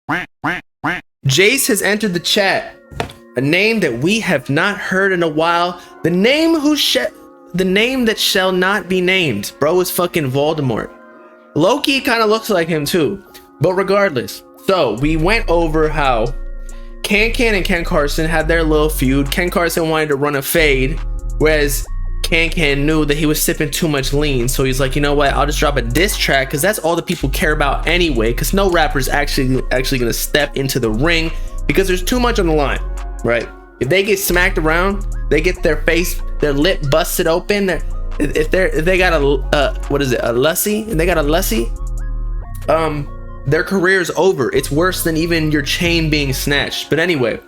Jace has entered the chat. A name that we have not heard in a while. The name that shall not be named. Bro is fucking Voldemort. Loki kind of looks like him too. But regardless. So we went over how Kankan and Ken Carson had their little feud. Ken Carson wanted to run a fade, whereas Kankan knew that he was sipping too much lean. So he's like, you know what? I'll just drop a diss track because that's all the people care about anyway. Because no rapper's actually gonna step into the ring because there's too much on the line, right? If they get smacked around, they get their lip busted open. If they got a Lussie, and they got a Lussie, their career is over. It's worse than even your chain being snatched. But anyway,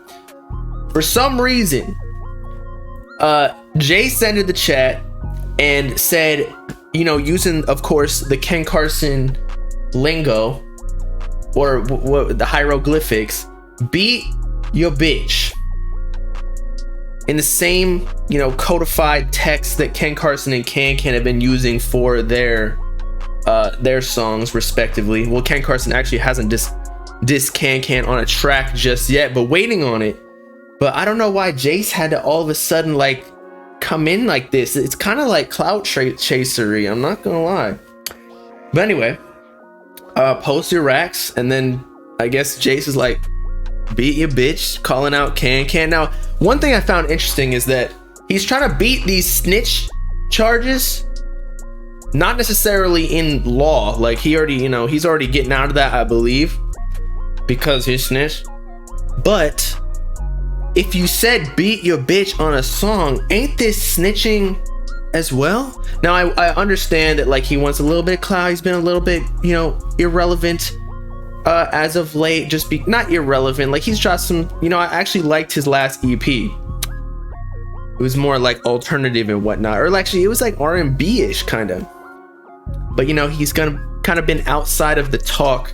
for some reason, Jace entered the chat and said, you know, using, of course, the Ken Carson lingo or the hieroglyphics, beat your bitch. In the same, you know, codified text that Ken Carson and Kankan have been using for their songs respectively. Well, Ken Carson actually hasn't dissed Kankan on a track just yet, but waiting on it. But I don't know why Jace had to all of a sudden like come in like this. It's kind of like clout chasery, I'm not gonna lie. But anyway, post your racks, and then I guess Jace is like, beat your bitch, calling out Kankan. Now, one thing I found interesting is that he's trying to beat these snitch charges, not necessarily in law. Like he's already getting out of that, I believe, because he's snitched. But if you said beat your bitch on a song, ain't this snitching as well? Now I understand that like he wants a little bit of clout. He's been a little bit, you know, irrelevant as of late. Just be not irrelevant, like he's dropped some, you know, I actually liked his last EP. It was more like alternative and whatnot, or actually it was like R&B-ish kind of. But you know, he's kind of been outside of the talk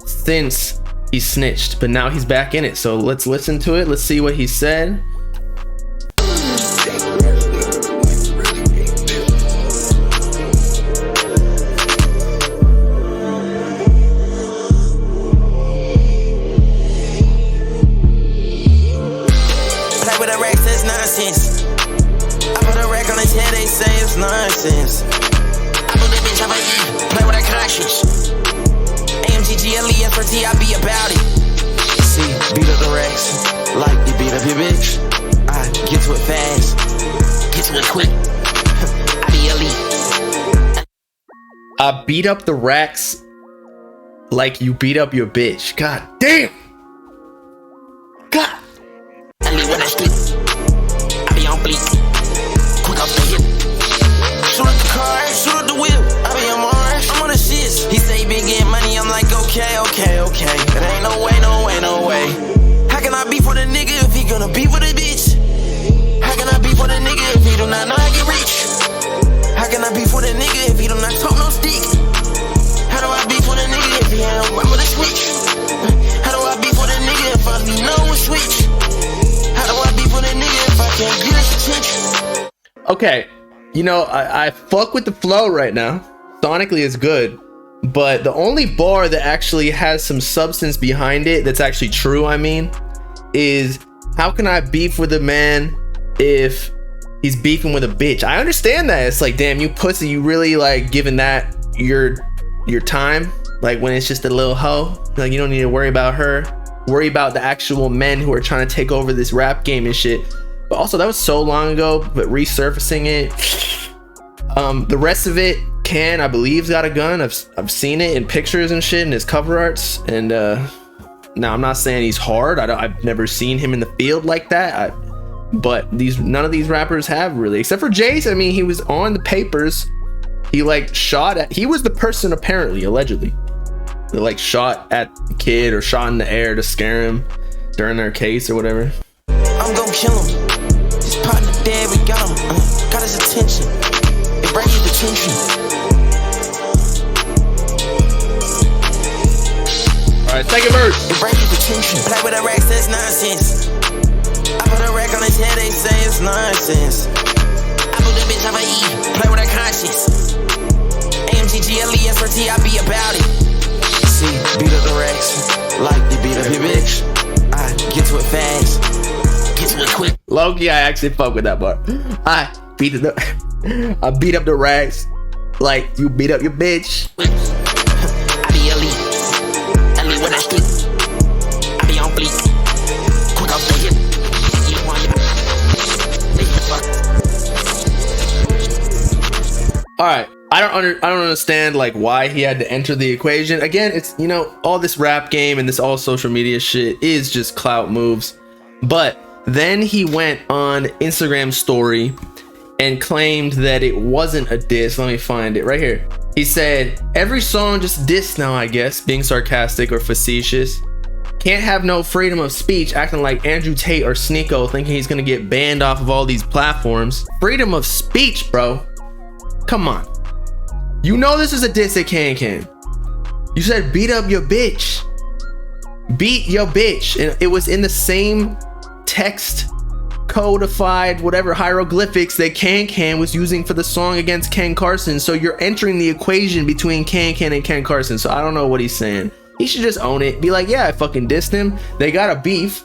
since he snitched, but now he's back in it. So let's listen to it. Let's see what he said. Nonsense. I put a rack on his head, they say it's nonsense. I put the bitch on my ear, play with her conscience. AMGGLESRT, I be about it. See, beat up the racks, like you beat up your bitch. I get to it fast, get to it quick. I be elite. I beat up the racks like you beat up your bitch. God damn. God. I leave when I sleep. On bleak, quick off the hip. Shoot up the car, shoot up the whip. I be on Mars, I'm on the shits. He say he been getting money, I'm like, okay. But ain't no way. How can I be for the nigga if he gonna be for the bitch? How can I be for the nigga if he do not know I get rich? How can I be for the nigga if he do not talk no stick? How do I be for the nigga if he ain't remember the switch? How do I be for the nigga if I be know a switch? How do I be for the nigga if I can't get his attention? Okay, you know, I fuck with the flow right now. Sonically it's good, but the only bar that actually has some substance behind it that's actually true, I mean, is how can I beef with a man if he's beefing with a bitch? I understand that. It's like, damn, you pussy, you really like giving that your time? Like when it's just a little hoe, like you don't need to worry about her. Worry about the actual men who are trying to take over this rap game and shit. But also that was so long ago, but resurfacing it, the rest of it, Can, I believe's got a gun. I've seen it in pictures and shit in his cover arts. And now I'm not saying he's hard. I've never seen him in the field like that. But none of these rappers have really, except for Jace. I mean, he was on the papers. He like he was the person apparently, allegedly, that like shot at the kid or shot in the air to scare him during their case or whatever. I'm gonna kill him. His partner dead, we got him. Got his attention. It brings his attention. Alright, second verse. It brings his attention. Play with a rack, that's nonsense. I put a rack on his head, they say it's nonsense. I put the bitch on my E, play with her conscience. AMGGLESRT, I be about it. See, beat up the racks, like you beat your bitch. I get to it fast. Get to it quick. Low-key, I actually fuck with that part. I beat up the rags like you beat up your bitch. I be elite with that street. I be on fleek. Quick off the hip. All right, I don't understand like why he had to enter the equation. Again, it's, you know, all this rap game and this all social media shit is just clout moves. But then he went on Instagram story and claimed that it wasn't a diss. Let me find it right here. He said, every song just diss now, I guess, being sarcastic or facetious. Can't have no freedom of speech, acting like Andrew Tate or Sneeko, thinking he's gonna get banned off of all these platforms. Freedom of speech, bro. Come on. You know this is a diss at Kankan. You said beat up your bitch. Beat your bitch. And it was in the same text codified whatever hieroglyphics that Kankan was using for the song against Ken Carson. So you're entering the equation between Kankan and Ken Carson. So I don't know what he's saying. He should just own it. Be like, yeah, I fucking dissed him. They got a beef.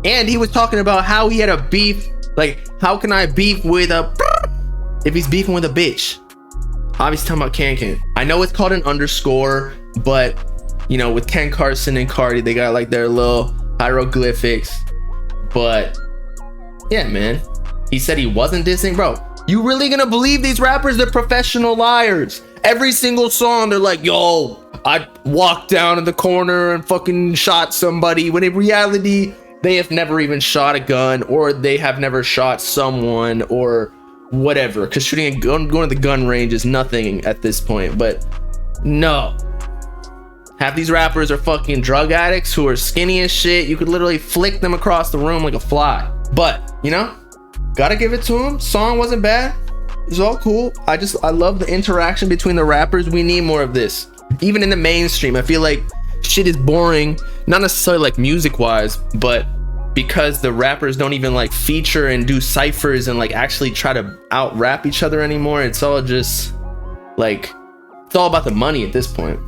And he was talking about how he had a beef. Like, how can I beef with a... if he's beefing with a bitch? Obviously talking about Kankan. I know it's called an underscore, but you know, with Ken Carson and Cardi, they got like their little hieroglyphics. But yeah, man, he said he wasn't dissing. Bro, you really gonna believe these rappers? They're professional liars. Every single song they're like, yo, I walked down in the corner and fucking shot somebody, when in reality they have never even shot a gun, or they have never shot someone, or whatever, because shooting a gun, going to the gun range is nothing at this point. But no, half these rappers are fucking drug addicts who are skinny as shit. You could literally flick them across the room like a fly. But you know, gotta give it to him. Song wasn't bad. It's all cool. I love the interaction between the rappers. We need more of this, even in the mainstream. I feel like shit is boring, not necessarily like music wise, but because the rappers don't even like feature and do ciphers and like actually try to out rap each other anymore. It's all just like, it's all about the money at this point.